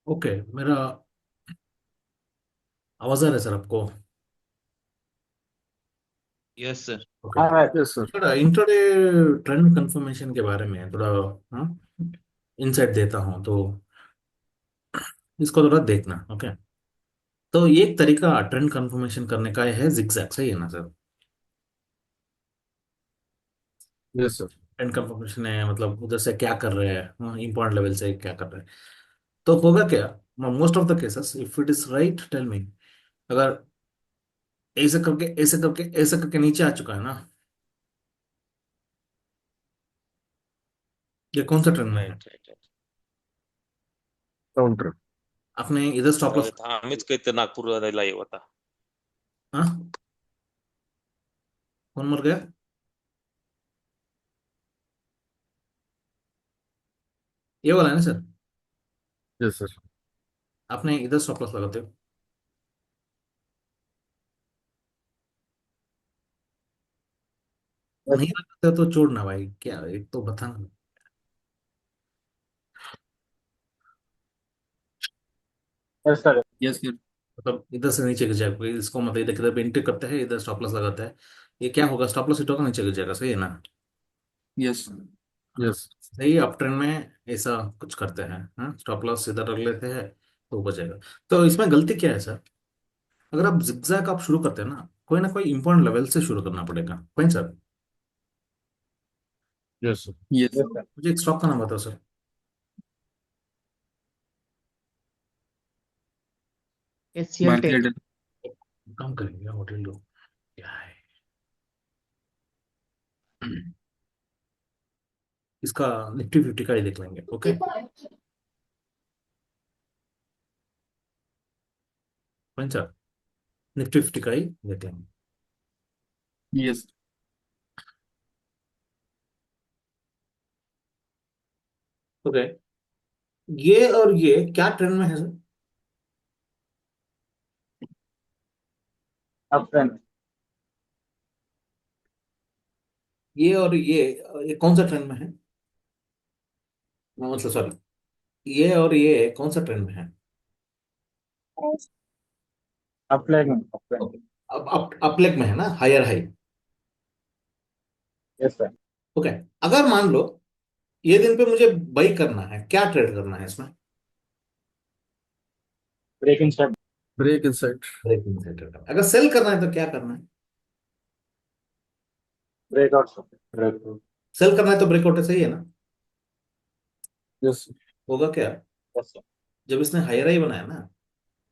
Okay. मेरा आवाज आ रहा है सर आपको? Yes sir. ओके। हाँ भाई। Yes sir. थोड़ा इंट्राडे ट्रेंड कंफर्मेशन के बारे में थोड़ा हाँ इंसाइट देता हूँ तो इसको थोड़ा देखना। ओके। तो ये एक तरीका ट्रेंड कंफर्मेशन करने का है जिगजैग, सही है ना sir? Yes sir. Trend confirmation है मतलब उधर से क्या कर रहे हैं, इंपॉर्टेंट लेवल से क्या कर रहे हैं। तो होगा क्या? Most of the cases if it is right tell me. अगर ऐसे करके ऐसे करके ऐसे करके नीचे आ चुका है ना, ये कौन सा ट्रेंड में है? Right right right. काउंटर। आपने इधर स्टॉप लॉस। राईट आम्हीच काहीतरी नागपूरला येऊ आता. हाँ, कौन मर गया? ये वाला है ना सर? Yes sir. आपने इधर स्टॉप लॉस लगाते हो? नहीं लगाते हो तो छोड़ना भाई, क्या एक तो बताना। Yes sir. Yes sir. मतलब इधर से नीचे गिर जाएगा इसको, मतलब इधर किधर एंट्री करता है, इधर स्टॉप लॉस लगाता है। ये क्या होगा? स्टॉप लॉस हिट होगा, नीचे गिर जाएगा, सही है ना? यस हाँ, यस। सही अप ट्रेंड में ऐसा कुछ करते हैं। हाँ, स्टॉप लॉस इधर रख लेते हैं तो ऊपर जाएगा। तो इसमें गलती क्या है सर? अगर आप जिगजैग आप शुरू करते हैं ना कोई इंपॉर्टेंट लेवल से शुरू करना पड़ेगा, कोई sir. Yes sir. Yes sir. मुझे एक स्टॉक का नाम बताओ सर। एचसीएल भारतीय टेक. एयरटेल। काम करेंगे होटल लोग, क्या है इसका निफ्टी 50 का ही देख लेंगे। ओके, फाइन सर, निफ्टी 50 का ही देख लेंगे। यस। ओके। ये और ये क्या ट्रेंड में है सर? अब फ्रेंड। ये और ये कौन सा ट्रेंड में है? मतलब सॉरी, ये और ये कौन सा ट्रेंड में है? अब फ्लैग में अब फ्रेंड। ओके। अब अप लेग में है ना, higher high. Yes sir. Okay. अगर मान लो ये दिन पे मुझे बाई करना है, क्या ट्रेड करना है इसमें? Break in start. Break inside. Breaking से ट्रेड करना है। अगर सेल करना है तो क्या करना है? Breakout sir. ब्रेकआउट। सेल करना है तो ब्रेकआउट है, सही है ना? यस होगा क्या? Yes sir. जब इसने हायर हाई बनाया ना,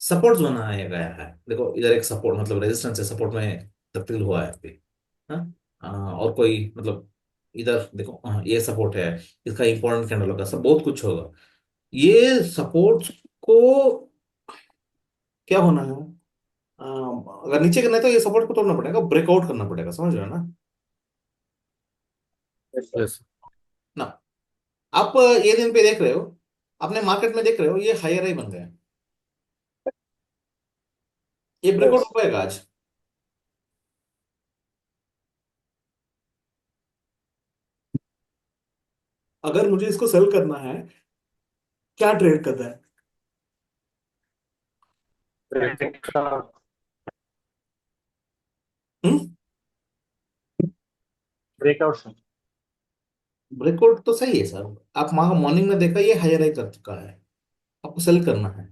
सपोर्ट्स बनाया गया है, देखो इधर एक सपोर्ट मतलब रेजिस्टेंस है, सपोर्ट में तब्दील हुआ है अभी। हाँ। और कोई मतलब इधर देखो, ये सपोर्ट है, इसका इंपॉर्टेंट कैंडल होगा, सब बहुत कुछ होगा। ये सपोर्ट्स को क्या होना है? अगर नीचे करना है तो ये सपोर्ट को तोड़ना पड़ेगा, ब्रेकआउट करना पड़ेगा, समझ रहे हो ना? Yes sir. यस। ना, आप ये दिन पे देख रहे हो, अपने मार्केट में देख रहे हो, ये हायर हाई बन गया। ये ब्रेकआउट यस। हो पाएगा आज? अगर मुझे इसको सेल करना है, क्या ट्रेड करना है? Breakout. Hmm. Breakout sir. Breakout तो सही है सर। आप मॉर्निंग में देखा, ये हायर हाई कर चुका है, आपको सेल करना है।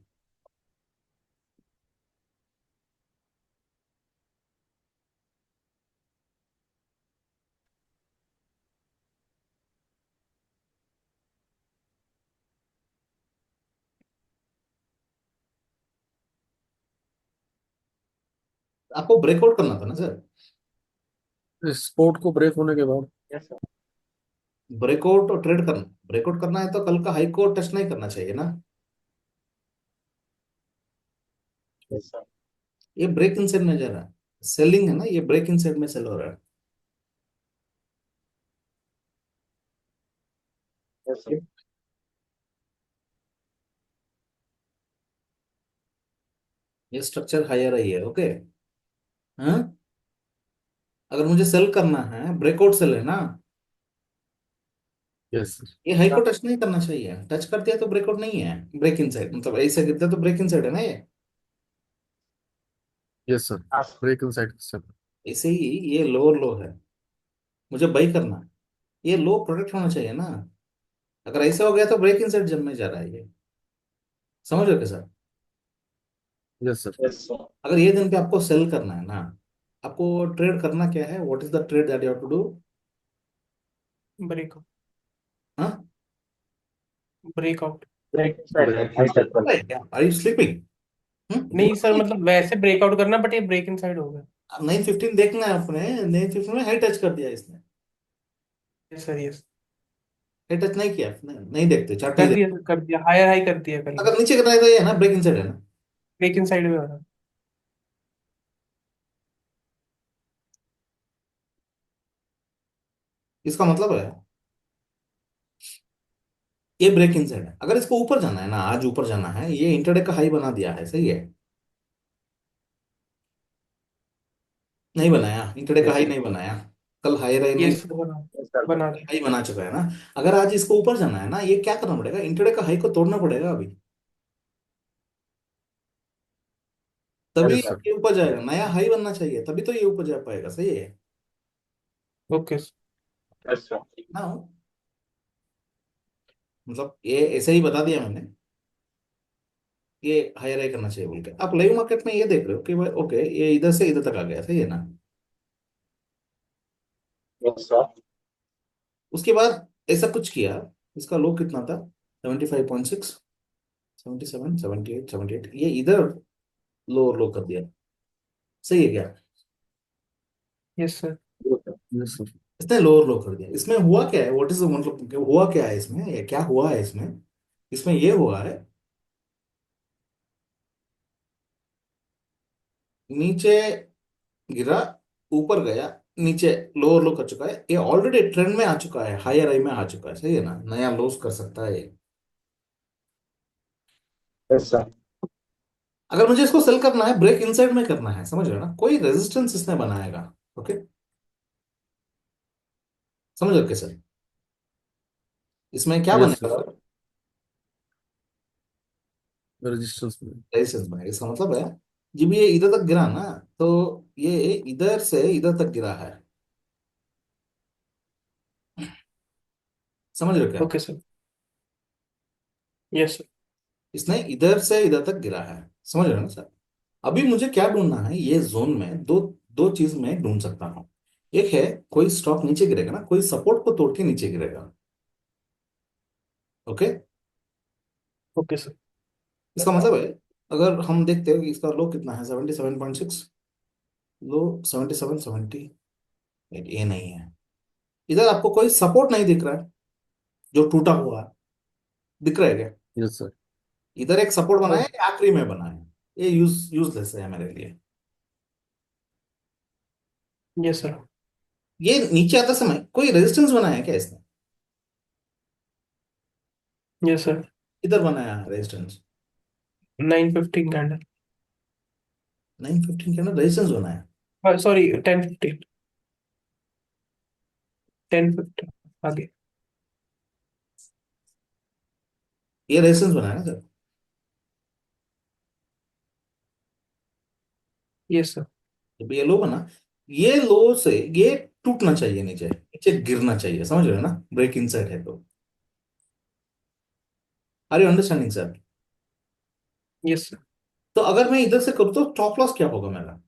आपको ब्रेकआउट करना था ना सर? स्पोर्ट को ब्रेक होने के बाद। Yes sir. ब्रेकआउट और ट्रेड करना, ब्रेकआउट करना है तो कल का हाई को टच नहीं करना चाहिए ना। Yes sir. ये ब्रेक इन साइड में जा रहा है, सेलिंग है ना, ये ब्रेक इन साइड में सेल हो रहा है। Yes sir. ये ये स्ट्रक्चर हायर आई है। ओके। हाँ, अगर मुझे सेल करना है, ब्रेकआउट सेल है ना, यस सर। ये हाई को टच नहीं करना चाहिए, टच कर दिया तो ब्रेकआउट नहीं है, ब्रेक इन साइड, मतलब ऐसे गिरता तो ब्रेक इन साइड है ना ये। Yes sir, break inside sir. ऐसे ही ये लोअर लो है, मुझे बाई करना है, ये लो प्रोटेक्ट होना चाहिए ना। अगर ऐसा हो गया तो ब्रेक इन साइड जम में जा रहा है ये, समझ रहे हो क्या सर? Yes sir. अगर ये दिन पे आपको सेल करना है ना, आपको ट्रेड करना क्या है, what is the trade that you have to do? Breakout. हाँ, ब्रेकआउट। Are you sleeping? नहीं सर, मतलब वैसे ब्रेकआउट करना, बट ये ब्रेक इन साइड हो गया। 9:15 देखना है अपने, 9:15 में हाई टच कर दिया इसने। Yes sir, yes. High touch नहीं किया आपने, नहीं देखते, चार्ट नहीं कर देखते। दिया सर, कर दिया, हायर हाई कर दिया कल। अगर नीचे करना है तो ये है ना, ब्रेक इन साइड है ना। ब्रेक इन साइड में हो रहा। इसका मतलब है ये ब्रेक इन साइड है। अगर इसको ऊपर जाना है ना, आज ऊपर जाना है, ये इंटरडे का हाई बना दिया है, सही है? नहीं बनाया, इंटरडे का हाई नहीं बनाया, कल हाई राई नहीं, यस सर, बना दिया। हाई बना चुका है ना। अगर आज इसको ऊपर जाना है ना, ये क्या करना पड़ेगा, इंटरडे का हाई को तोड़ना पड़ेगा अभी, तभी यस सर। ये ऊपर जाएगा, नया हाई बनना चाहिए, तभी तो ये ऊपर जा पाएगा, सही है ओके सर। ना? मतलब ये ऐसे ही बता दिया मैंने, ये हाई राई करना चाहिए बोल के। आप लाइव मार्केट में ये देख रहे हो कि भाई ओके, ये इधर से इधर तक आ गया, सही है ना? उसके बाद ऐसा कुछ किया, इसका लो कितना था, 75.6, 77, 78, 78, ये इधर लो लो कर दिया, सही है क्या? Yes sir. Yes sir. इसने लोअर लो कर दिया। इसमें हुआ क्या है, व्हाट इज मतलब हुआ क्या है इसमें, ये क्या हुआ है इसमें? इसमें ये हुआ है, नीचे गिरा, ऊपर गया, नीचे लोअर लो कर चुका है, ये ऑलरेडी ट्रेंड में आ चुका है, हायर हाई में आ चुका है, सही है ना, नया लोस कर सकता है ये। अगर मुझे इसको सेल करना है, ब्रेक इनसाइड में करना है, समझ रहे हो ना, कोई रेजिस्टेंस इसने बनाएगा। ओके, समझ रहे हो कैसे? इसमें क्या यस बनेगा सर, सर? रेजिस्टेंस में। रेजिस्टेंस बनेगा, इसका मतलब है जब ये इधर तक गिरा ना, तो ये इधर से इधर तक गिरा है, समझ रहे हो क्या? Okay sir. Yes sir. इसने इधर से इधर तक गिरा है, समझ रहे हो ना सर? अभी मुझे क्या ढूंढना है, ये जोन में दो दो चीज मैं ढूंढ सकता हूँ। एक है कोई स्टॉक नीचे गिरेगा ना, कोई सपोर्ट को तोड़ के नीचे गिरेगा। Okay, okay sir. इसका मतलब है अगर हम देखते हैं कि इसका लो कितना है, 77.6, लो 77, 78, ये नहीं है। इधर आपको कोई सपोर्ट नहीं दिख रहा है जो टूटा हुआ है, दिख रहा है क्या? Yes sir. इधर एक सपोर्ट बना है, ये आखिरी में बना है, ये यूजलेस है मेरे लिए। Yes sir. ये नीचे आता समय कोई रेजिस्टेंस बनाया है क्या इसने? Yes sir. इधर बनाया है रेजिस्टेंस, 9:15 कैंडल। 9:15 के अंदर रेजिस्टेंस बनाया। सॉरी, 10:15। 10:15 आगे। ये रेजिस्टेंस बनाया ना सर? Yes sir. जब ये लो बना, ये लो से ये टूटना चाहिए, नीचे नीचे गिरना चाहिए, समझ रहे हो ना, ब्रेक इनसाइड है तो। Are you understanding sir? Yes sir. तो अगर मैं इधर से करूँ तो स्टॉप लॉस क्या होगा मेरा?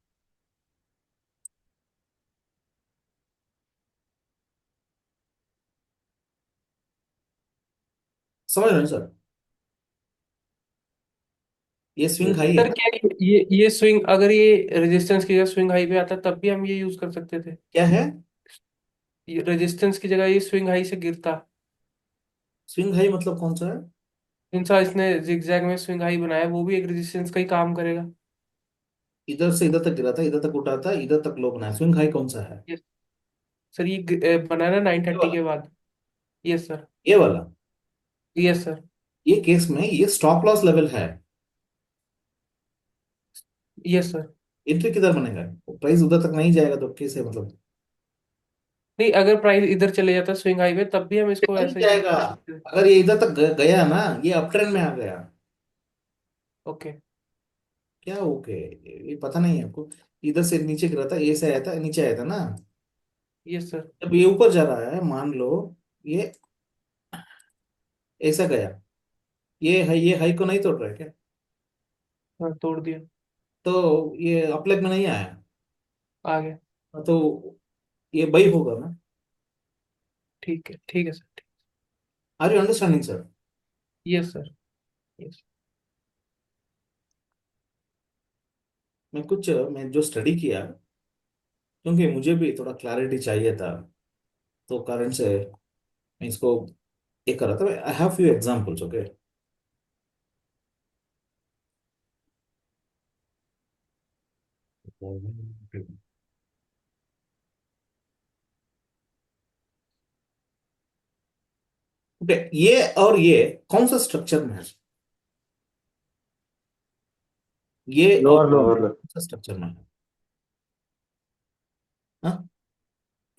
समझ रहे हो सर? ये स्विंग हाई है सर ना? क्या ये स्विंग, अगर ये रेजिस्टेंस की जगह स्विंग हाई पे आता तब भी हम ये यूज कर सकते थे। क्या है? ये रेजिस्टेंस की जगह ये स्विंग हाई से गिरता। स्विंग हाई मतलब कौन सा है? इंसा इसने जिगजैग में स्विंग हाई बनाया, वो भी एक रेजिस्टेंस का ही काम करेगा। इधर से इधर तक गिरा था, इधर तक उठा था, इधर तक लो बनाया, स्विंग हाई कौन सा है? यस सर, ये बनाया ना नाइन ये थर्टी वाला, के बाद। Yes sir. ये वाला। Yes sir. ये केस में ये स्टॉप लॉस लेवल है, यस सर। एंट्री किधर बनेगा? प्राइस उधर तक नहीं जाएगा तो कैसे मतलब? नहीं, अगर प्राइस इधर चले जाता स्विंग हाई पे तब भी हम इसको नहीं ऐसा ही जाएगा। कर सकते हैं। अगर ये इधर तक गया ना, ये अप ट्रेंड में आ गया। ओके। क्या ओके? ये पता नहीं है आपको? इधर से नीचे गिरा था, ये से आया था, नीचे आया था ना। Yes sir. जब ये ऊपर जा रहा है, मान लो ये ऐसा गया, ये हाई को नहीं तोड़ रहा है क्या? हाँ, तोड़ दिया। तो ये अपलेग में नहीं आया। आ गया। तो ये बाई होगा ना। ठीक है sir. Are you understanding sir? Yes sir. Yes. मैं जो स्टडी किया, क्योंकि मुझे भी थोड़ा क्लैरिटी चाहिए था, तो कारण से मैं इसको एक कर रहा था। I have few examples, okay. Okay, ये और ये कौन सा स्ट्रक्चर में है? ये और लोअर लो। कौन सा स्ट्रक्चर में है? हाँ?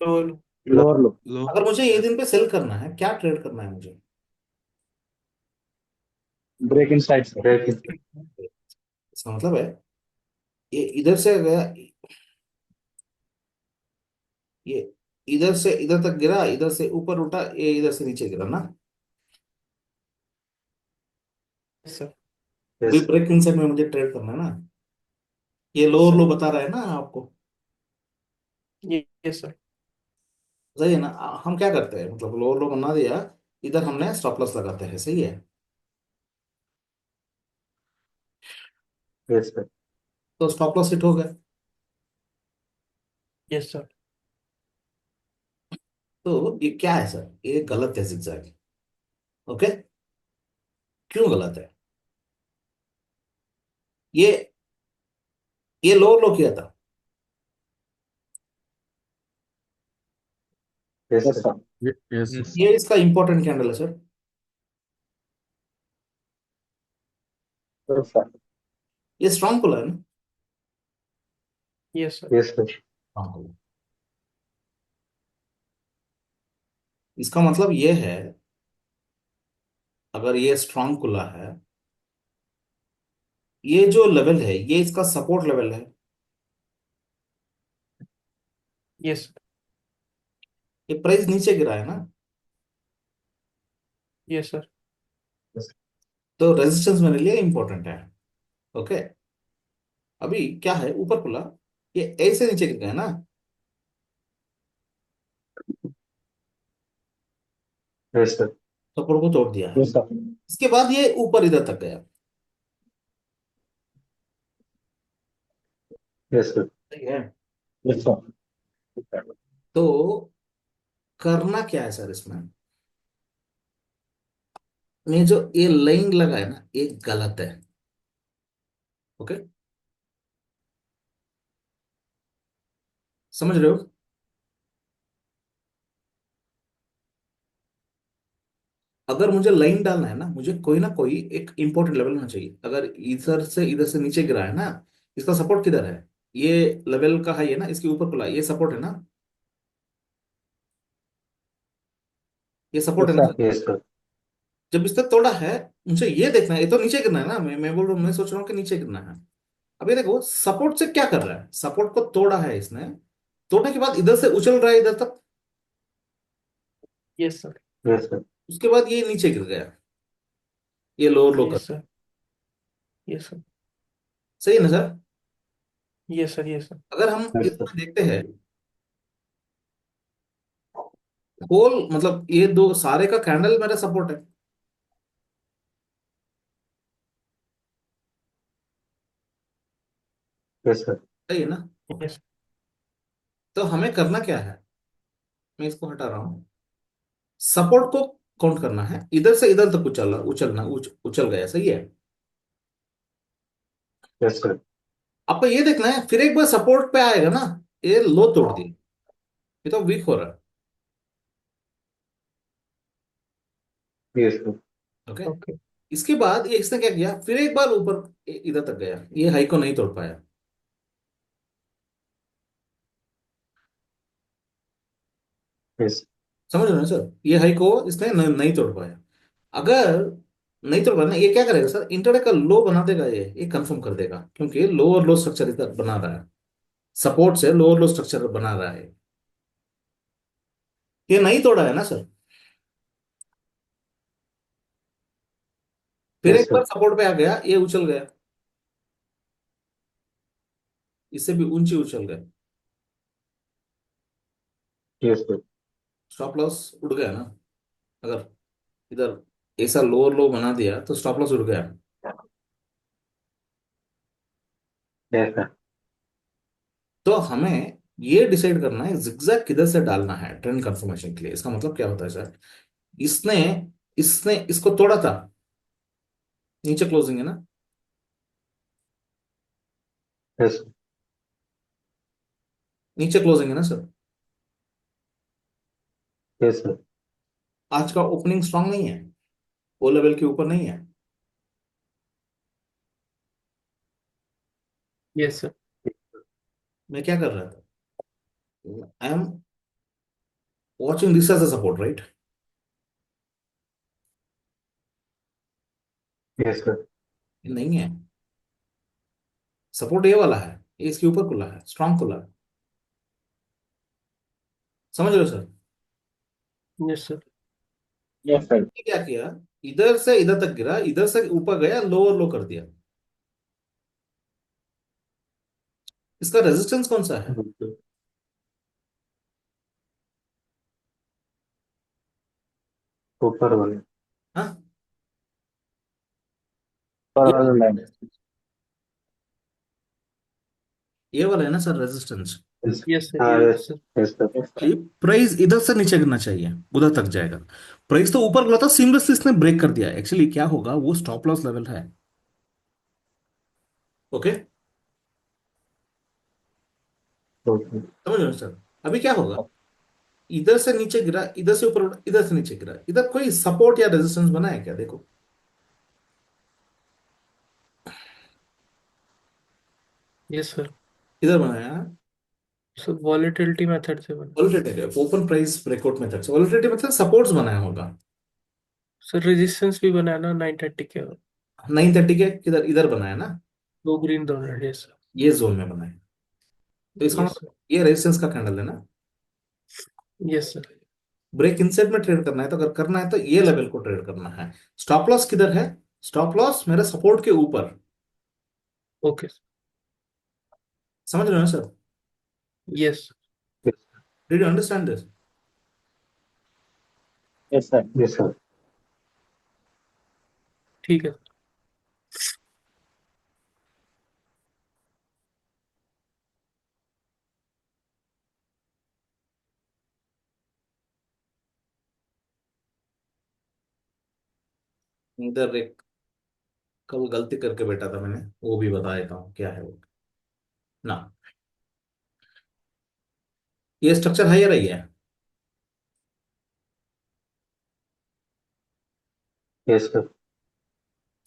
तो लोअर लो। अगर मुझे ये दिन पे सेल करना है, क्या ट्रेड करना है मुझे? ब्रेक इन साइड से। इसका मतलब है ये इधर से गया, ये इधर से इधर तक गिरा, इधर से ऊपर उठा, ये इधर से नीचे गिरा ना। सर। अभी ब्रेक इनसाइड में मुझे ट्रेड करना है ना। ये लोअर लो बता रहा है ना आपको? Yes sir. सही है ना? हम क्या करते हैं, मतलब लोअर लो बना दिया, इधर हमने स्टॉप लॉस लगाते हैं, सही है? Yes sir. तो स्टॉप लॉस हिट हो गया। Yes sir. तो ये क्या है सर? ये गलत है जिगजैग। ओके, क्यों गलत है? ये ये लोअर लो किया था। Yes sir. Yes yes. ये इसका इंपॉर्टेंट कैंडल है सर। सर। ये स्ट्रांग खुला है ना? Yes sir. Yes sir. Strong खुला। इसका मतलब ये है, अगर ये स्ट्रांग खुला है, ये जो लेवल है ये इसका सपोर्ट लेवल है। यस। ये प्राइस नीचे गिरा है ना, यस सर। तो रेजिस्टेंस मेरे लिए इंपॉर्टेंट है। ओके, अभी क्या है, ऊपर खुला, ये ऐसे नीचे गिर गया ना। Yes sir. सपोर्ट को तोड़ दिया है। Yes sir. इसके बाद ये ऊपर इधर तक गया। Yes sir. ठीक है? Yes sir. तो करना क्या है सर इसमें? मैं जो ये लाइन लगा है ना, ये गलत है। ओके, समझ रहे हो? अगर मुझे लाइन डालना है ना, मुझे कोई ना कोई एक इंपॉर्टेंट लेवल होना चाहिए। अगर इधर से नीचे गिरा है ना, इसका सपोर्ट किधर है? ये लेवल का हाई है ना, इसके ऊपर खुला, ये सपोर्ट है ना? ये सपोर्ट है यस ना? सर। Yes sir. जब इसने तोड़ा है, मुझे ये देखना है, ये तो नीचे गिरना है ना। मैं बोल रहा हूँ, मैं सोच रहा हूँ कि नीचे गिरना है। अब ये देखो, सपोर्ट से क्या कर रहा है, सपोर्ट को तोड़ा है इसने, तोड़ने के बाद इधर से उछल रहा है इधर तक, यस सर। Yes sir. उसके बाद ये नीचे गिर गया, ये लोअर लो कर। Yes sir. Yes sir. सही है ना sir? Yes sir. Yes sir. अगर हम यस सर। इसमें देखते हैं, होल मतलब ये दो सारे का कैंडल मेरा सपोर्ट है। Yes sir. सही है ना? यस। तो हमें करना क्या है? मैं इसको हटा रहा हूँ। सपोर्ट को काउंट करना है, इधर से इधर तक उछल गया, सही है? Yes sir. आपको ये देखना है, फिर एक बार सपोर्ट पे आएगा ना, ये लो तोड़ दी, ये तो वीक हो रहा है। Yes sir. Okay, okay. इसके बाद ये इसने क्या किया, फिर एक बार ऊपर इधर तक गया, ये हाई को नहीं तोड़ पाया। यस। समझ रहे हो ना सर, ये हाई को इसने नहीं तोड़ पाया। अगर नहीं तोड़ पाया ना, ये क्या करेगा सर, इंटरडे का लो बना देगा, ये कंफर्म कर देगा, क्योंकि लोअर लो स्ट्रक्चर इधर बना रहा है, सपोर्ट से लोअर लो स्ट्रक्चर बना रहा है। ये नहीं तोड़ा है ना सर, फिर यस एक सर। बार सपोर्ट पे आ गया, ये उछल गया, इससे भी ऊंची उछल गया, यस सर। स्टॉप लॉस उड़ गया ना। अगर इधर ऐसा लोअर लो बना दिया तो स्टॉप लॉस उड़ गया। Yes sir. तो हमें ये डिसाइड करना है जिगजैग किधर से डालना है ट्रेंड कंफर्मेशन के लिए। इसका मतलब क्या होता है सर, इसने इसने इसको तोड़ा था, नीचे क्लोजिंग है ना, यस। नीचे क्लोजिंग है ना सर। Yes sir. आज का ओपनिंग स्ट्रांग नहीं है, वो लेवल के ऊपर नहीं है। Yes sir. मैं क्या कर रहा था, I am watching this as a support, right? Yes sir. नहीं है, सपोर्ट ये वाला है, ये इसके ऊपर खुला है, स्ट्रांग खुला है। समझ रहे हो sir? Yes sir. Yes sir. ये क्या किया, इधर से इधर तक गिरा, इधर से ऊपर गया, लोअर लो कर दिया। इसका रेजिस्टेंस कौन सा है? ऊपर वाले। हाँ, ऊपर ये वाले लाइन। ये वाला है ना sir resistance. Yes. Yes sir. हाँ yes yes. Sir. Yes sir. Price इधर से नीचे गिरना चाहिए, उधर तक जाएगा। प्राइस तो ऊपर गया था, सीमलेसली इसने ब्रेक कर दिया। एक्चुअली क्या होगा, वो स्टॉप लॉस लेवल है। Okay, okay. समझ रहे हो सर? अभी क्या होगा, इधर से नीचे गिरा, इधर से ऊपर उड़ा, इधर से नीचे गिरा, इधर कोई सपोर्ट या रेजिस्टेंस बना है क्या, देखो। Yes sir. इधर बनाया है, सर वॉलेटिलिटी मेथड से बना। Volatility open price breakout method से, वॉलेटिलिटी मतलब सपोर्ट्स बनाया होगा। सर रेजिस्टेंस भी बनाया ना 930 के। 930 के किधर, इधर बनाया ना, दो ग्रीन दो रेड। Yes sir. ये जोन में बनाया। तो इसका यस मतलब सर। ये रेजिस्टेंस का कैंडल है ना। Yes sir. ब्रेक इनसाइड में ट्रेड करना है, तो अगर करना है तो ये लेवल को ट्रेड करना है। स्टॉप लॉस किधर है, स्टॉप लॉस मेरे सपोर्ट के ऊपर। ओके। समझ रहे हो sir? Yes. Did you understand this? Yes sir. Yes sir. ठीक है। इधर एक कल गलती करके बैठा था मैंने, वो भी बता देता हूँ क्या है वो ना। ये स्ट्रक्चर हायर ही है, यस सर।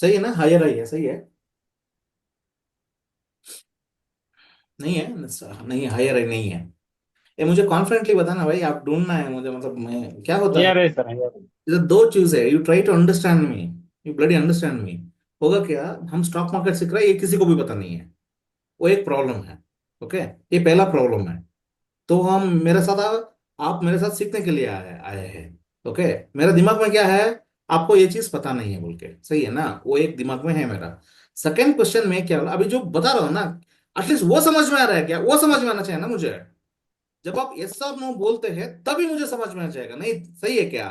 सही है ना, हायर ही है, सही है। नहीं है, नहीं हायर ही नहीं है। ये मुझे कॉन्फिडेंटली बताना भाई, आप ढूंढना है मुझे, मतलब मैं क्या होता है, हायर है सर, हायर है। इधर दो चीज है, you try to understand me, you bloody understand me. होगा क्या, हम स्टॉक मार्केट सीख रहे हैं, ये किसी को भी पता नहीं है, वो एक प्रॉब्लम है। ओके, ये पहला प्रॉब्लम है। तो हम मेरे साथ आप मेरे साथ सीखने के लिए आए आए हैं। ओके, मेरा दिमाग में क्या है, आपको ये चीज पता नहीं है बोल के, सही है ना, वो एक दिमाग में है मेरा। सेकंड क्वेश्चन में क्या, अभी जो बता रहा हूं ना, एटलीस्ट वो समझ में आ रहा है क्या, वो समझ में आना चाहिए ना मुझे। जब आप यस और नो बोलते हैं तभी मुझे समझ में आ जाएगा, नहीं सही है क्या?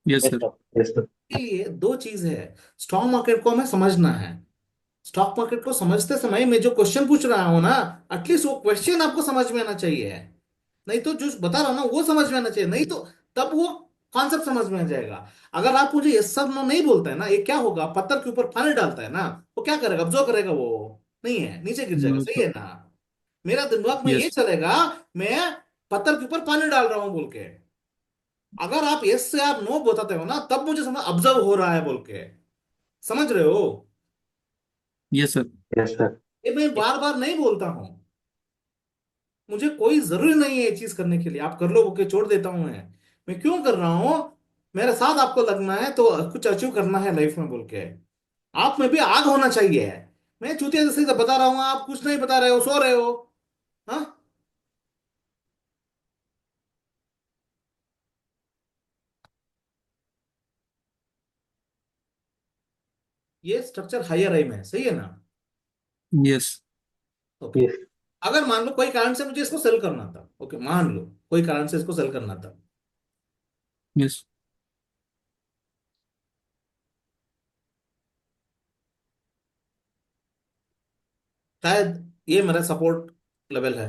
Yes yes sir. Sir. Yes sir. के लिए दो चीज है, स्टॉक मार्केट को हमें समझना है। स्टॉक मार्केट को समझते समय मैं जो क्वेश्चन पूछ रहा हूं ना, एटलीस्ट वो क्वेश्चन आपको समझ में आना चाहिए। नहीं तो जो बता रहा हूं ना वो समझ में आना चाहिए, नहीं तो तब वो कॉन्सेप्ट समझ में आ जाएगा। अगर आप मुझे यस सब नो नहीं बोलते हैं ना, ये क्या होगा, पत्थर के ऊपर पानी डालता है ना, वो क्या करेगा, ऑब्जर्व करेगा, वो नहीं है, नीचे गिर जाएगा, नो सही सर। है ना। मेरा दिमाग में ये यस। चलेगा, मैं पत्थर के ऊपर पानी डाल रहा हूं बोल के। अगर आप यस से आप नो बताते हो ना, तब मुझे समझ ऑब्जर्व हो रहा है बोल के। समझ रहे हो? Yes sir. Yes sir. ये मैं बार बार नहीं बोलता हूं। मुझे कोई जरूरी नहीं है ये चीज करने के लिए, आप कर लो ओके, छोड़ देता हूं मैं क्यों कर रहा हूं? मेरे साथ आपको लगना है तो कुछ अचीव करना है लाइफ में बोल के, आप में भी आग होना चाहिए। मैं चूतिया जैसे ही बता रहा हूँ, आप कुछ नहीं बता रहे हो, सो रहे हो। हाँ, ये स्ट्रक्चर हायर आई में है, सही है ना? यस। ओके। अगर मान लो कोई कारण से मुझे इसको सेल करना था, ओके, मान लो कोई कारण से इसको सेल करना था, यस। शायद ये मेरा सपोर्ट लेवल है,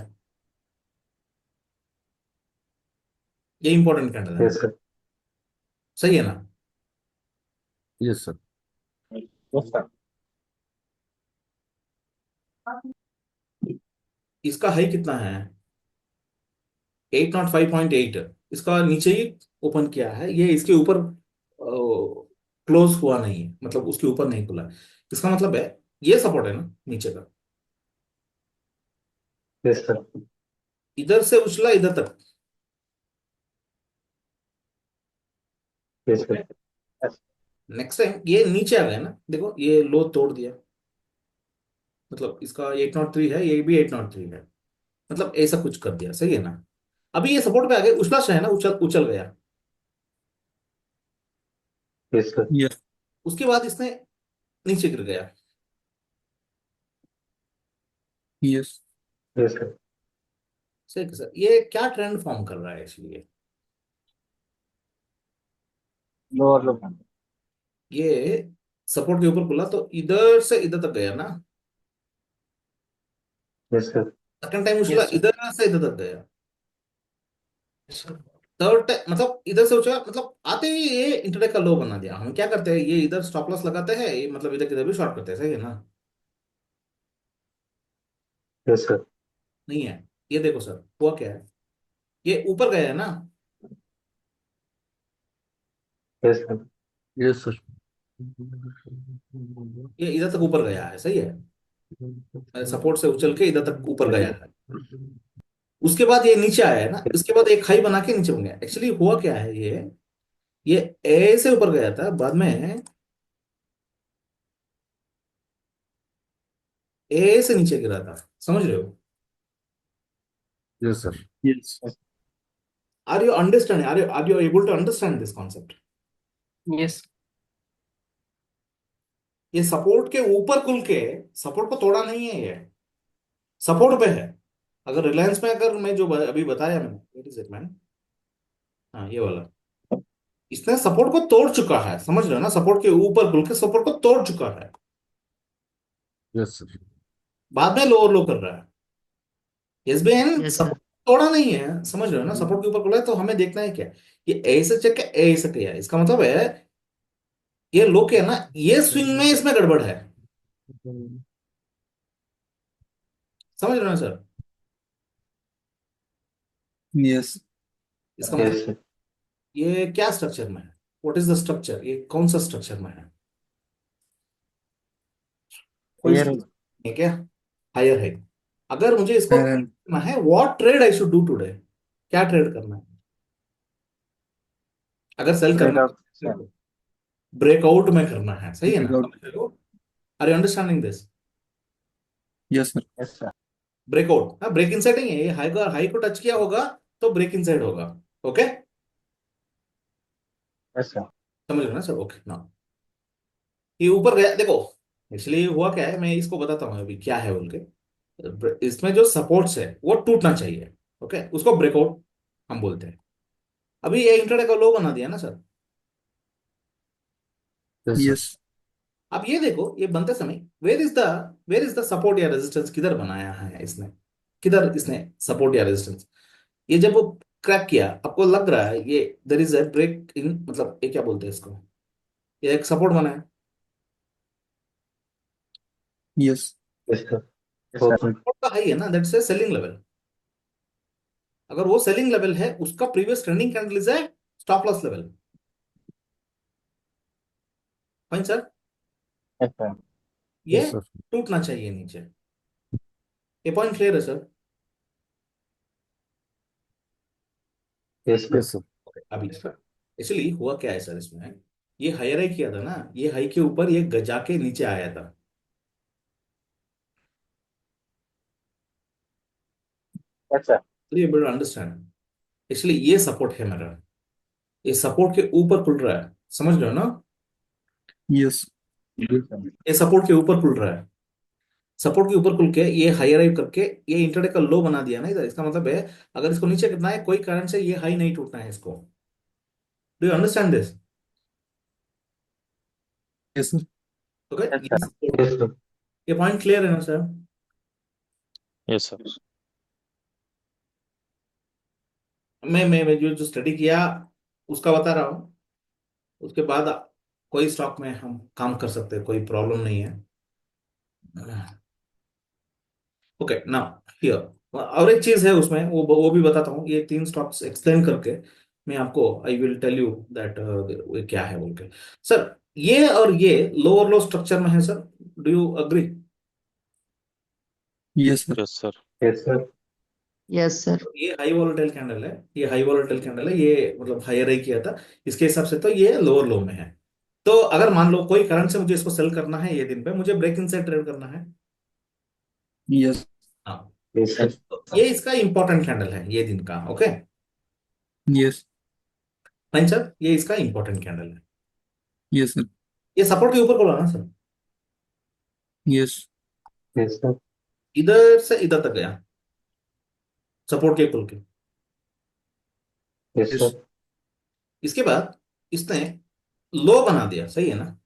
ये इंपॉर्टेंट कैंडल है ना, यस सर। सही है ना? Yes sir. Yes sir. इसका हाई कितना है? 805.8। इसका नीचे ही ओपन किया है, ये इसके ऊपर क्लोज हुआ नहीं है, मतलब उसके ऊपर नहीं खुला। इसका मतलब है ये सपोर्ट है ना नीचे का, यस सर। इधर से उछला इधर तक। Yes sir. नेक्स्ट टाइम ये नीचे आ गया ना, देखो ये लो तोड़ दिया, मतलब इसका 803 है, ये भी 803 है, मतलब ऐसा कुछ कर दिया, सही है ना? अभी ये सपोर्ट पे आ गया, उछला सा है ना, उछल उछल गया। Yes sir. यस। उसके बाद इसने नीचे गिर गया। यस। Yes sir. सही है सर, ये क्या ट्रेंड फॉर्म कर रहा है इसलिए? लोअर लो। ये सपोर्ट के ऊपर खुला तो इधर से इधर तक गया ना, यस सर। सेकंड टाइम उछला यस सर। इधर से इधर तक गया, थर्ड टाइम मतलब इधर से उछला, मतलब आते ही ये इंटरडे का लो बना दिया। हम क्या करते हैं, ये इधर स्टॉप लॉस लगाते हैं, ये मतलब इधर किधर भी शॉर्ट करते हैं, सही है ना? Yes sir. नहीं है, ये देखो सर हुआ क्या है, ये ऊपर गया है ना, यस सर। Yes sir. ये इधर तक ऊपर गया है, सही है, सपोर्ट से उछल के इधर तक ऊपर गया है। उसके बाद ये नीचे आया है ना, इसके बाद एक हाई बना के नीचे बन गया। एक्चुअली हुआ क्या है, ये ऐसे ऊपर गया था, बाद में ऐसे नीचे गिरा था, समझ रहे हो? Yes sir. Yes. Are you understand, are you able to understand this concept? Yes. ये सपोर्ट के ऊपर खुल के सपोर्ट को तोड़ा नहीं है, ये सपोर्ट पे है। अगर रिलायंस में, अगर मैं जो अभी बताया मैंने, वेट इज इट मैन, हाँ ये वाला, इसने सपोर्ट को तोड़ चुका है, समझ रहे हो ना? सपोर्ट के ऊपर खुल के सपोर्ट को तोड़ चुका है, यस सर। बाद में लोअर लो कर रहा है। SBI yes sir. सपोर्ट तोड़ा नहीं है, समझ रहे हो ना? सपोर्ट के ऊपर खुला है, तो हमें देखना है क्या, ये ऐसे चेक है, ऐसे किया है, इसका मतलब है ये लो के है ना, ये स्विंग में इसमें गड़बड़ है, समझ रहे हो ना सर? यस। इसका मतलब यस सर। ये क्या स्ट्रक्चर में है, व्हाट इज द स्ट्रक्चर, ये कौन सा स्ट्रक्चर में है? कोई हायर। structure है क्या? हायर है। अगर मुझे इसको एंड करना है, what trade I should do today, क्या ट्रेड करना है? अगर सेल करना ब्रेकआउट है, सर। ब्रेकआउट में करना है, सही है ना? ब्रेकआउट। समझ रहे हो? Are you understanding this? Yes sir. Yes sir. Breakout, हाँ, ब्रेक इनसाइड नहीं है, ये हाई को टच किया होगा तो ब्रेक इनसाइड होगा। Okay, yes sir. समझ रहे हो ना सर? ओके ना, ये ऊपर गया देखो। एक्चुअली हुआ क्या है, मैं इसको बताता हूँ अभी क्या है बोल के। इसमें जो सपोर्ट्स है वो टूटना चाहिए, ओके, उसको ब्रेकआउट हम बोलते हैं। अभी ये इंट्राडे का लो बना दिया ना सर। Yes sir. यस। अब ये देखो, ये बनते समय वेयर इज द सपोर्ट या रेजिस्टेंस, किधर बनाया है इसने, किधर इसने सपोर्ट या रेजिस्टेंस? ये जब वो क्रैक किया, आपको लग रहा है ये there is a break in, मतलब ये क्या बोलते हैं इसको, ये एक सपोर्ट बना है। Yes. Yes sir. Yes sir. Support का हाई है ना, दैट्स ए सेलिंग लेवल। अगर वो सेलिंग लेवल है, उसका प्रीवियस ट्रेंडिंग कैंडल इज है stop loss level. Fine sir, yes sir. ये यस सर। टूटना चाहिए नीचे। ये पॉइंट क्लियर है sir? Yes sir. Yes sir. Okay, अभी एक्चुअली हुआ क्या है सर इसमें, ये हायर हाई किया था ना, ये हाई के ऊपर ये जाके नीचे आया था। अच्छा। तो ये बेटर अंडरस्टैंड, एक्चुअली ये सपोर्ट है मेरा, ये सपोर्ट के ऊपर खुल रहा है, समझ रहे हो ना? यस। जी सर। ये सपोर्ट के ऊपर खुल रहा है, सपोर्ट के ऊपर खुल के ये हायर हाई करके ये इंटरडे का लो बना दिया ना इधर, इसका मतलब है अगर इसको नीचे करना है कोई कारण से ये हाई नहीं टूटना है इसको। Do you understand this? Yes sir. Okay, अच्छा। Yes sir. ये पॉइंट क्लियर है ना सर? Yes sir. मैं जो जो स्टडी किया उसका बता रहा हूँ, उसके बाद कोई स्टॉक में हम काम कर सकते हैं, कोई प्रॉब्लम नहीं है। ओके नाउ हियर और एक चीज है उसमें, वो भी बताता हूँ, ये तीन स्टॉक्स एक्सप्लेन करके मैं आपको I will tell you that ये क्या है बोल के। सर ये और ये लोअर लो स्ट्रक्चर में है sir, do you agree? Yes sir. Yes sir. Yes sir. Yes sir. ये हाई वोलेटाइल कैंडल है, ये हाई वोलेटाइल कैंडल है, ये मतलब हायर हाई किया था, इसके हिसाब से तो ये लोअर लो में है। तो अगर मान लो कोई कारण से मुझे इसको सेल करना है ये दिन पे, मुझे ब्रेक इन से ट्रेड करना है। यस। हाँ, यस सर। तो ये इसका इंपॉर्टेंट कैंडल है ये दिन का। Okay yes. फाइन सर, ये इसका इंपॉर्टेंट कैंडल है। Yes sir. ये सपोर्ट के ऊपर बोला ना सर, यस। Yes sir. इधर से इधर तक गया सपोर्ट के खुल के। Yes yes. सर। इसके बाद इसने लो बना दिया, सही है ना?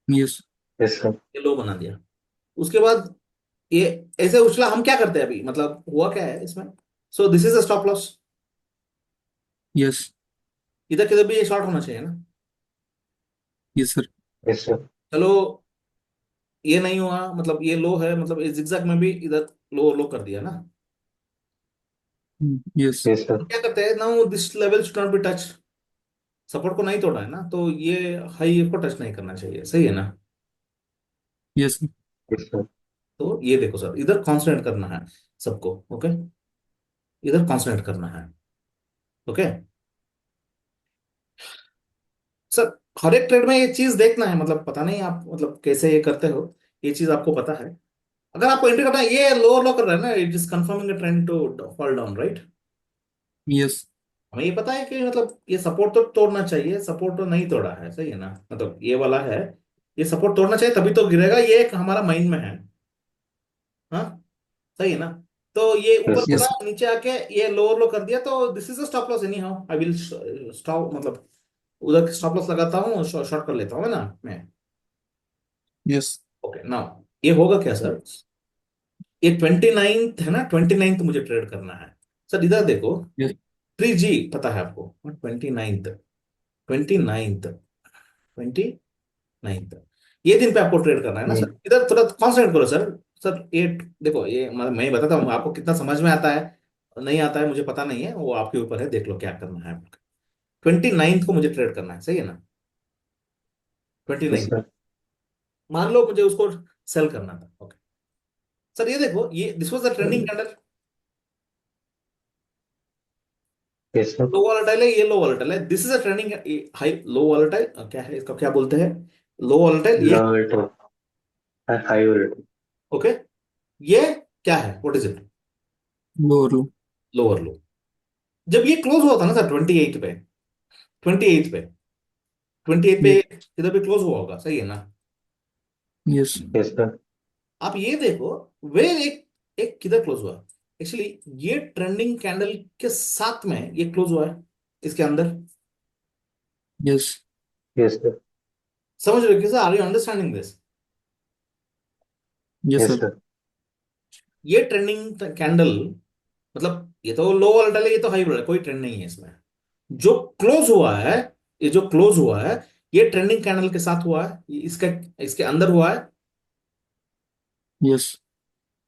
यस। Yes sir. ये लो बना दिया, उसके बाद ये ऐसे उछला। हम क्या करते हैं अभी, मतलब हुआ क्या है इसमें? So this is a stop loss, yes. इधर किधर भी ये शॉर्ट होना चाहिए ना। Yes sir. Yes sir. चलो ये नहीं हुआ, मतलब ये लो है, मतलब ये जिगजैग में भी इधर लो लो कर दिया ना। यस। Yes sir. हम क्या करते हैं, now this level should not be touch, support को नहीं तोड़ा है ना, तो ये हाई को टच नहीं करना चाहिए, सही है ना? Yes sir. Yes sir. तो ये देखो सर, इधर कॉन्सेंट्रेट करना है सबको। ओके, इधर कॉन्सेंट्रेट करना है। ओके सर, हर एक ट्रेड में ये चीज देखना है, मतलब पता नहीं आप मतलब कैसे ये करते हो, ये चीज आपको पता है। अगर आपको एंट्री करना है, ये लोअर लो कर रहा है ना, it is confirming the trend to fall down, right? Yes. हमें ये पता है कि मतलब ये सपोर्ट तो तोड़ना चाहिए, सपोर्ट तो नहीं तोड़ा है, सही है ना? मतलब ये वाला है, ये सपोर्ट तोड़ना चाहिए तभी तो गिरेगा, ये एक हमारा माइंड में है। हाँ, सही है ना? तो ये ऊपर यस खुला यस। नीचे आके ये लोअर लो कर दिया, तो this is a stop loss any how, I will stop, मतलब उधर स्टॉप लॉस लगाता हूँ, शॉर्ट कर लेता हूँ, है ना मैं? यस। ओके नाउ ये होगा क्या सर, ये 29th है ना, 29th मुझे ट्रेड करना है। सर इधर देखो, यस। 3G पता है आपको? 29th, 29th, 29th, ये दिन पे आपको ट्रेड करना है ना जी। सर। इधर थोड़ा कॉन्सेंट्रेट करो सर। सर ये देखो, ये मैं बताता हूँ आपको, कितना समझ में आता है नहीं आता है मुझे पता नहीं है, वो आपके ऊपर है, देख लो क्या करना है। 29th को मुझे ट्रेड करना है, सही है ना? Twenty yes ninth sir. मान लो मुझे उसको सेल करना था। ओके सर, ये देखो, ये this was the trending candle, yes sir. Low volatile है, ये लो वॉलेटाइल है, this is a trending high low volatile, क्या है इसका क्या बोलते हैं, लो वॉलेटाइल ये। Low voltage. High voltage. Okay, ये क्या है, what is it? Lower low. Lower लो। जब ये क्लोज हुआ था ना सर 28 पे, 28 पे, 28 पे यस। इधर भी क्लोज हुआ होगा, सही है ना? यस। Yes sir. आप ये देखो, वे एक एक किधर क्लोज हुआ, एक्चुअली ये ट्रेंडिंग कैंडल के साथ में ये क्लोज हुआ है इसके अंदर। यस। Yes sir. समझ रहे हो कि sir, are you understanding this? Yes yes sir. Sir. ये ट्रेंडिंग कैंडल, मतलब ये तो लो वोलेटाइल है, ये तो हाई वोलेटाइल, कोई ट्रेंड नहीं है इसमें। जो क्लोज हुआ है, ये जो क्लोज हुआ है, ये ट्रेंडिंग कैंडल के साथ हुआ है, ये इसका इसके अंदर हुआ है, yes.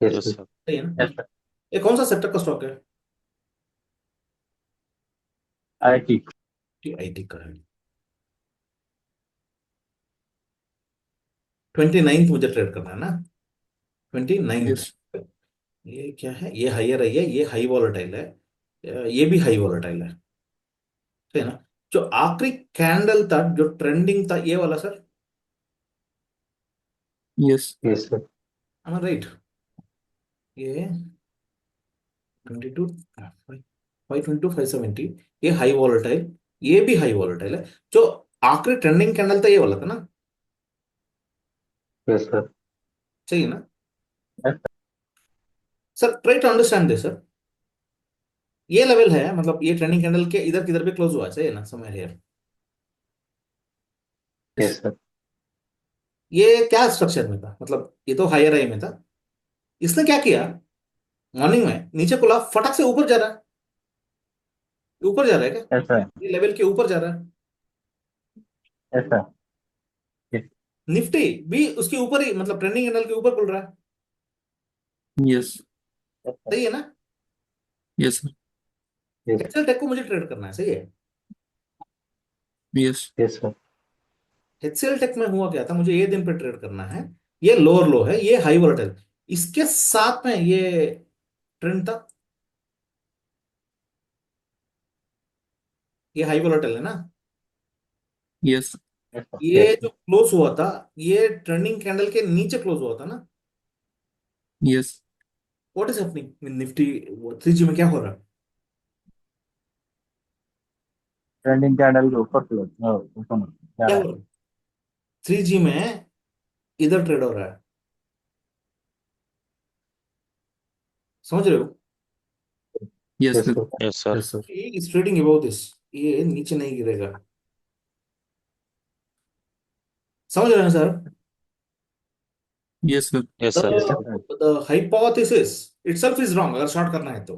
Yes yes sir. Sir. सही है ना? Yes sir. ये कौन सा सेक्टर का स्टॉक है? आईटी। आईटी का है। 29th मुझे ट्रेड करना है ना, 29th। यस। ये क्या है, ये हायर है, ये हाई वॉलेटाइल है, ये भी हाई वॉलेटाइल है, ठीक है ना। जो आखिरी कैंडल था जो ट्रेंडिंग था ये वाला sir, yes. Yes sir. Right, ये 22, 522, 570, ये हाई वॉलेटाइल, ये भी हाई वॉलेटाइल है। जो आखिरी ट्रेंडिंग कैंडल था ये वाला था ना, यस सर। सही है ना sir. Try to understand this sir. ये लेवल है, मतलब ये ट्रेंडिंग कैंडल के इधर किधर भी क्लोज हुआ है, सही है ना, समझ हियर। Yes sir. ये क्या स्ट्रक्चर में था, मतलब ये तो हायर आई में था, इसने क्या किया, मॉर्निंग में नीचे खुला, फटक से ऊपर जा रहा है। ऊपर जा रहा है क्या, ऐसा है। ये लेवल के ऊपर जा रहा है। ऐसा है। निफ्टी भी उसके ऊपर ही, मतलब ट्रेंडिंग कैंडल के ऊपर खुल रहा है, यस। सही है ना। Yes sir. Yes. Excel tech को मुझे ट्रेड करना है, सही है। Yes. Yes sir. HCL tech में हुआ क्या था, मुझे ये दिन पे ट्रेड करना है। ये लोअर लो है, ये हाई वोलेटाइल, इसके साथ में ये ट्रेंड था, ये हाई वोलेटाइल है ना। यस। ये जो क्लोज हुआ था, ये ट्रेंडिंग कैंडल के नीचे क्लोज हुआ था ना। Yes. What is happening Nifty 3G में, क्या हो रहा है। ट्रेंडिंग कैंडल के ऊपर क्लोज ऊपर जा क्या रहा हो है। रहा है 3G में, इधर ट्रेड हो रहा है, समझ रहे हो। Yes yes sir. Sir. Yes, sir. Yes sir. Is trading about this, ये नीचे नहीं गिरेगा, समझ रहे हैं sir. Yes sir. Yes, the sir. Yes sir. The hypothesis itself is wrong, अगर शॉर्ट करना है तो।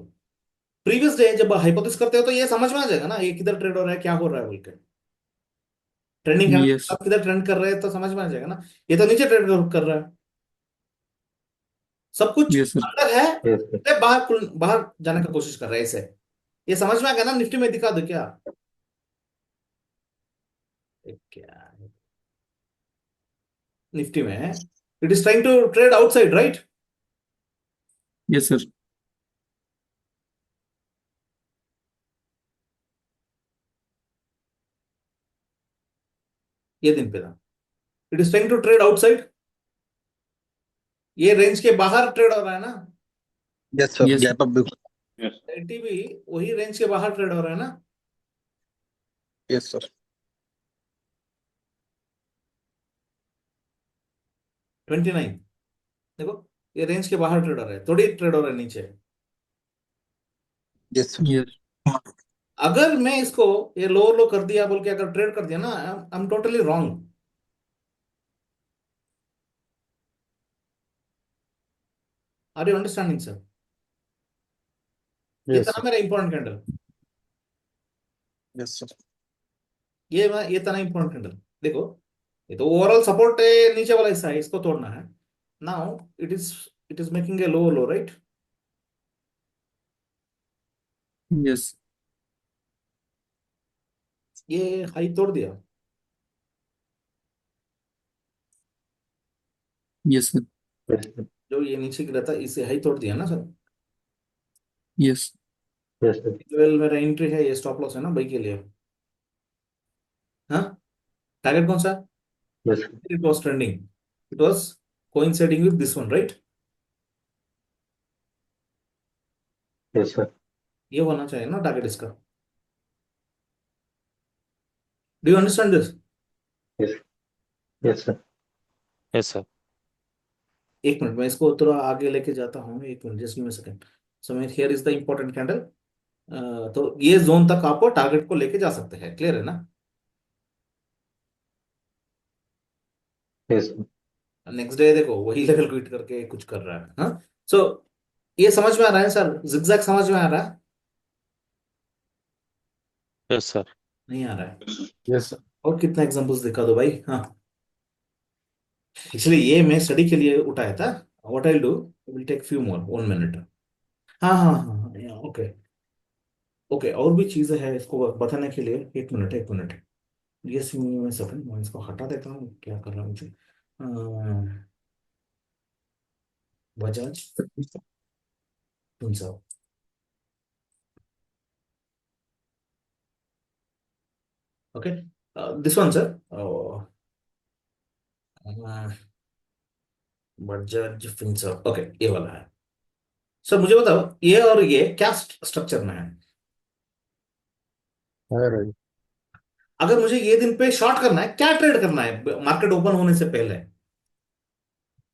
प्रीवियस डे जब हाइपोथेसिस करते हो तो ये समझ में आ जाएगा ना, ये किधर ट्रेड हो रहा है, क्या हो रहा है बोल के। Trending yes. आप किधर ट्रेंड कर रहे हैं तो समझ में आ जाएगा ना। ये तो नीचे ट्रेड कर रहा है, सब कुछ यस सर। अंदर है, यस सर। ये बाहर बाहर जाने का कोशिश कर रहा है इसे। ये समझ में आ गया ना, निफ्टी में दिखा दो क्या। क्या है? निफ्टी में it is trying to trade outside, right. Yes sir. ये दिन पे था, it is trying to trade outside, ये रेंज के बाहर ट्रेड हो रहा है ना। Yes sir. Yes. Gap up भी। एटी भी वही रेंज के बाहर ट्रेड हो रहा है ना। Yes sir. 29, देखो, ये रेंज के बाहर ट्रेड हो रहा है, थोड़ी ट्रेड हो रहा है नीचे। Yes sir. यस। अगर मैं इसको ये लोअर लो कर दिया बोल के अगर ट्रेड कर दिया ना, I am totally wrong. Are you understanding sir. ये था यस ना सर। मेरा इंपॉर्टेंट कैंडल, यस सर। ये था ना इंपॉर्टेंट कैंडल। देखो, ये तो ओवरऑल सपोर्ट है, नीचे वाला हिस्सा है, इसको तोड़ना है। Now it is making a low low, right. Yes. ये हाई तोड़ दिया, यस सर। Yes sir. जो ये नीचे गिरा था इसे हाई तोड़ दिया ना sir. Yes. Yes sir. Level मेरा एंट्री है, ये स्टॉप लॉस है ना बाई के लिए। हाँ, टारगेट कौन सा, yes sir. It was trending, it was coinciding with this one, right. Yes sir. ये होना चाहिए ना टारगेट इसका। Do you understand this. Yes. Yes sir. Yes, sir. एक मिनट, मैं इसको थोड़ा आगे लेके जाता हूँ, एक minute, just give me a second. So here is the important candle. तो ये जोन तक आप टारगेट को लेके जा सकते हैं, क्लियर है ना। Yes sir. नेक्स्ट डे देखो वही लेवल को हिट करके कुछ कर रहा है, हाँ। सो ये समझ में आ रहा है सर, जिगजैग समझ में आ रहा है, Yes, sir. नहीं आ रहा है। Yes sir. और कितना एग्जांपल्स दिखा दो भाई, हाँ। इसलिए ये मैं स्टडी के लिए उठाया था। What I do, will take few more 1 minute. हाँ हाँ हाँ, ओके ओके, और भी चीजें हैं इसको बताने के लिए, 1 मिनट 1 मिनट। ये में सेकंड मैं इसको हटा देता हूँ, क्या कर रहा हूँ मुझे। बजाज, तुम सब, okay, this one sir, Bajaj Finserv, okay ये वाला है। सर मुझे बताओ ये और ये क्या स्ट्रक्चर में है? है राइट। अगर मुझे ये दिन पे शॉर्ट करना है, क्या ट्रेड करना है मार्केट ओपन होने से पहले?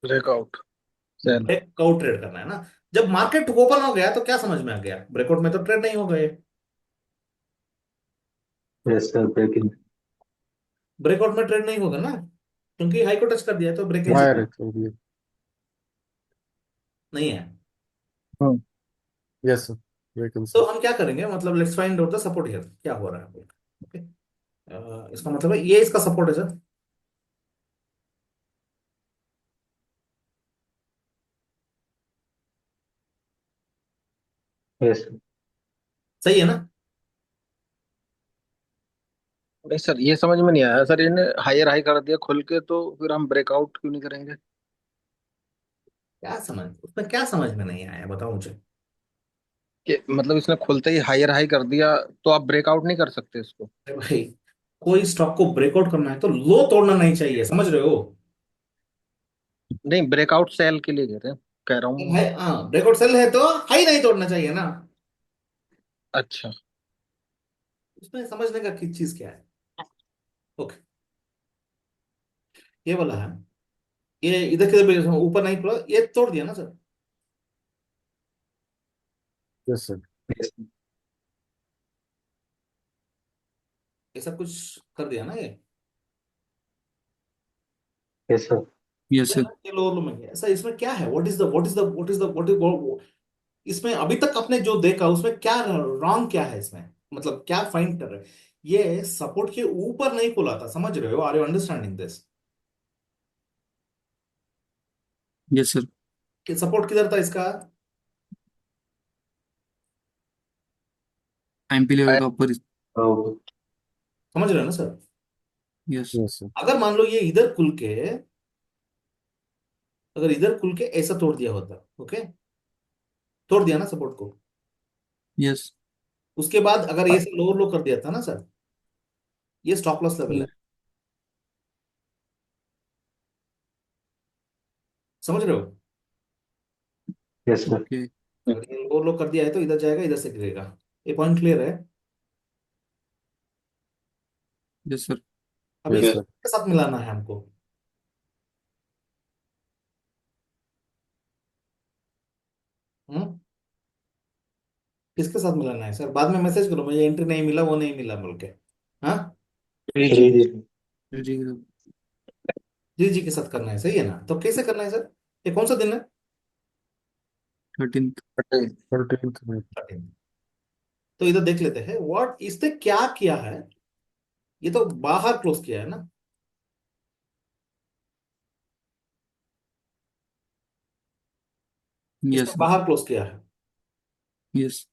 Breakout cell. ब्रेकआउट ट्रेड करना है ना। जब मार्केट ओपन हो गया तो क्या समझ में आ गया? ब्रेकआउट में तो ट्रेड नहीं हो गए। Yes, sir. Breaking. ब्रेकआउट में ट्रेड नहीं होगा ना, क्योंकि हाई को टच कर दिया है, तो ब्रेक इन हायर एक्चुअली। नहीं है। Hmm. Yes sir, break in तो सर। हम क्या करेंगे, मतलब let's find out the support here, क्या हो रहा है। ओके, इसका मतलब है ये इसका सपोर्ट है सर। Yes, sir. सही है ना? नहीं सर, ये समझ में नहीं आया सर, इन्हें हायर हाई कर दिया खुल के, तो फिर हम ब्रेकआउट क्यों नहीं करेंगे? क्या समझ, उसमें क्या समझ में नहीं आया बताओ मुझे। कि मतलब इसने खुलते ही हायर हाई कर दिया, तो आप ब्रेकआउट नहीं कर सकते इसको? अरे भाई, कोई स्टॉक को ब्रेकआउट करना है तो लो तोड़ना नहीं चाहिए, समझ रहे हो? नहीं, ब्रेकआउट सेल के लिए कह रहा हूँ मैं। भाई हाँ, ब्रेकआउट सेल है तो हाई नहीं तोड़ना चाहिए ना। अच्छा। उसमें समझने का किस चीज क्या है। ओके, ये वाला है, ये इधर किधर भी ऊपर नहीं खुला, ये तोड़ दिया ना सर। Yes sir. Yes, ये सब कुछ कर दिया ना ये। yes, sir. Yes sir. ये लोअर लो में गया ऐसा, इसमें क्या है? व्हाट इज द इसमें अभी तक आपने जो देखा उसमें क्या रॉन्ग क्या है इसमें, मतलब क्या फाइंड कर रहे हैं? ये सपोर्ट के ऊपर नहीं खुला था, समझ रहे हो? Are you understanding this? Yes sir. कि सपोर्ट किधर था इसका? एमपी लेवल का ऊपर। Oh, समझ रहे हो ना सर? यस। Yes sir. अगर मान लो ये इधर खुल के, अगर इधर खुल के ऐसा तोड़ दिया होता, ओके, तोड़ दिया ना सपोर्ट को, यस। उसके बाद अगर ये लोअर लो कर दिया था ना सर, ये स्टॉप लॉस लेवल है, समझ रहे हो? yes, sir. ओके। अगर ये लोअर लो कर दिया है तो इधर जाएगा, इधर से गिरेगा। ये पॉइंट क्लियर है? Yes sir. अब यस Yes. सर। इसके साथ मिलाना है हमको। हम्म, किसके साथ मिलाना है सर? बाद में मैसेज करो मुझे, एंट्री नहीं मिला, वो नहीं मिला बोल के। हाँ, जी जी। Three. जी। जी जी के साथ करना है, सही है ना? तो कैसे करना है सर? ये कौन सा दिन है? 13। 13th में। 13। तो इधर देख लेते हैं व्हाट इसने क्या किया है। ये तो बाहर क्लोज किया है ना, यस इसने सर। बाहर क्लोज किया है। यस।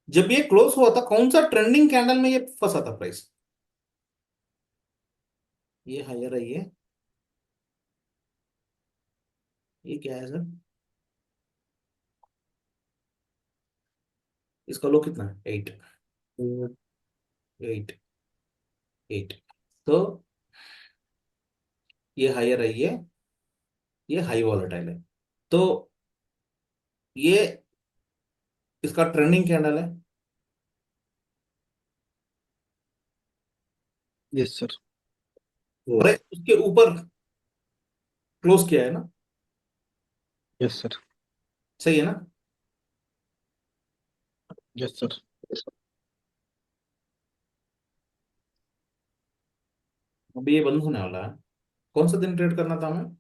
जब ये क्लोज हुआ था कौन सा ट्रेंडिंग कैंडल में ये फंसा था प्राइस? ये हायर है ये क्या है सर? इसका लो कितना है? 8, 8, 8। तो ये हायर है ये हाई वॉलेटाइल है। तो ये इसका ट्रेंडिंग कैंडल है, यस सर। और Yes. उसके ऊपर क्लोज किया है ना, यस सर। सही है ना? Yes sir. अभी ये बंद होने वाला है। कौन सा दिन ट्रेड करना था हमें?